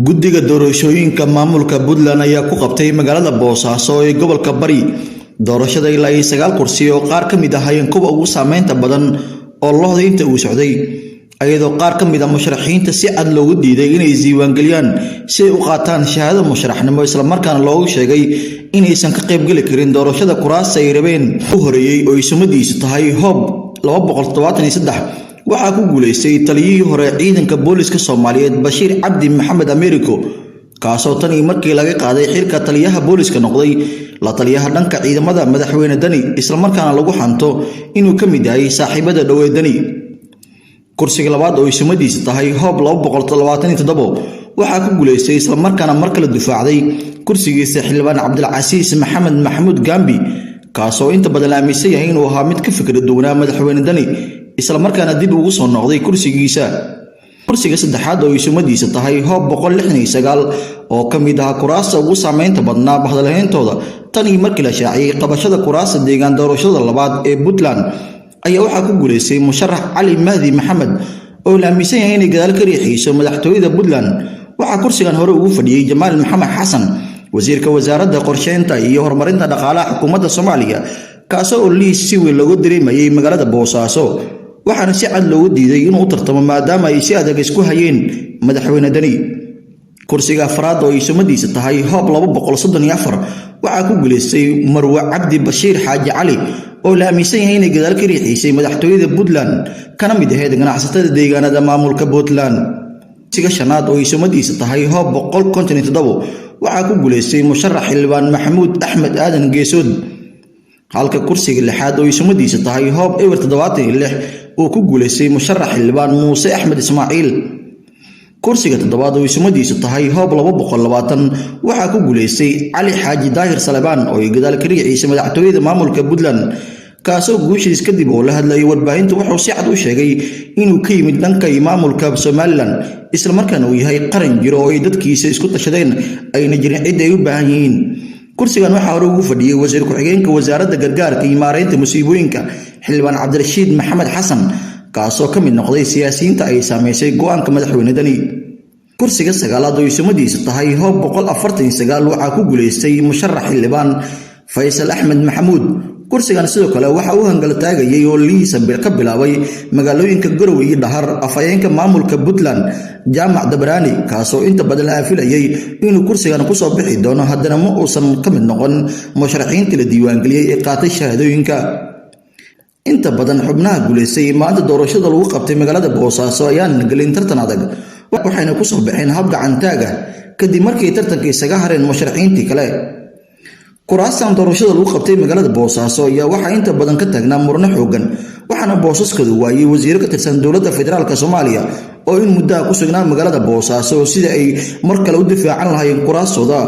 guddiga doorashooyinka maamulka Puntland ayaa ku qabtay magaalada Boosaaso ee gobolka Bari doorashada ilaa 9 kursi oo qaar ka mid ah ayaan kuwa ugu saameynta badan oo looda inta uu socday ayadoo qaar ka mid ah musharaxiinta si cad loogu diiday inay diiwaangeliyaan si ay u qaataan shahaado musharaxnimo isla markaana loogu sheegay inaysan ka qayb gali karin doorashada kuraasta ay rabeen u horeeyay oo isumadiisu tahay hoob 273 waxaa ku guuleystay taliyihii hore ciidanka booliska Soomaaliyeed Bashiir Cabdi Maxamed Americo kaasoo tan markii laga qaaday xilka taliyaha booliska noqday la taliyaha dhanka ciidamada madaxweyne Dani isla markaana lagu xanto inuu ka mid yahay saaxiibada dhaweyd Dani kursiga labaad oo isumadiisu tahay hoob 227 waxaa ku guuleystay isla markaana markale difaacday kursigiisa xildhibaan Cabdilcasiis Maxamed Maxamuud Gambi kaasoo inta badan la aaminsan yahay inuu ahaa mid ka fikir doonaa madaxweyne Dani isla markaana dib ugu soo noqday kursigiisa kursiga saddexaad oo isumadiisa tahay hoob 169 oo ka mid ah kuraasta ugu saameynta badnaa bahadaleyntooda tan markii la shaaciyay qabashada kuraasta deegaan doorashada labaad ee Puntland ayaa waxaa ku guuleystay musharax Cali Mahdi Maxamed oo la aaminsan yahay inay gadaal ka riixayso madaxtooyada Puntland waxaa kursigan hore ugu fadhiyay Jamaal Maxamed Xasan wasiirka wasaaradda qorsheynta iyo horumarinta dhaqaalaha xukuumadda Soomaaliya kaasoo liis si weyn loogu direemayay magaalada Boosaaso waxaana si cad loogu diiday inuu u tartamo maadaama ay si adag isku hayeen madaxweyne Dani kursiga afraad oo isumadiisa tahay hoob 234 waxaa ku guuleystay Marwa Cabdi Bashiir Xaaji Cali oo la aaminsan yahay inay gadaal ka riixaysay madaxtooyada Puntland kana mid ahayd ganacsatada deegaanada maamulka Puntland kursiga shanaad oo isumadiisa tahay hoob 157 waxaa ku guuleystay musharax xildhibaan Maxamuud Axmed Aadan Geesood halka kursiga lixaad oo isumadiisa tahay hoob 76 oo ku guuleystay musharax xildhibaan Muuse Axmed Ismaaciil kursiga toddobaad oo isumadiisa tahay hoob 220 waxaa ku guuleystay Cali Xaaji Daahir Salebaan oo ay gadaal ka riixaysay madaxtooyada maamulka Puntland kaasoo guushiis kadib oo la hadlayay warbaahinta wuxuu si cad u sheegay inuu ka yimid dhanka maamulka Somaliland isla markaana uu yahay qaran jiro oo ay dadkiisa isku tashadeen ayna jirin cid ay u baahan yihiin kursigan waxaa hore ugu fadhiyay wasiir ku-xigeenka wasaaradda gargaarka iyo maareynta musiibooyinka xildhibaan Cabdirashiid Maxamed Xasan kaasoo ka mid noqday siyaasiyiinta ay saameysay go'aanka madaxweyne Dani kursiga sagaalaad oo isumadiisa tahay hoob 149 waxaa ku guuleystay musharax xildhibaan Faysal Axmed Maxamuud kursigan sidoo kale waxa uu hangal taagayay oo liisa ka bilaabay magaalooyinka Garowe iyo Dhahar afayeenka maamulka Puntland Jaamac Dabrani kaasoo inta badan la filayay inuu kursigan ku soo bixi doono haddana ma uusan ka mid noqon musharaxiinta la diiwaangeliyay ee qaatay shahaadooyinka inta badan xubnaha guuleystay maanta doorashada lagu qabtay magaalada Boosaaso ayaan galin tartan adag waxayna ku soo baxeen hab gacan taaga kadib markii tartanka isaga hareen musharaxiintii kale kuraastan doorashada lagu qabtay magaalada Boosaaso ayaa waxa inta badan ka taagnaa murno xoogan waxaana boosaskoodu waayay wasiir ka tirsan dowladda federaalka Soomaaliya oo in muddo ku sugnaa magaalada Boosaaso sida ay mar kale u difaacan lahaayeen kuraastooda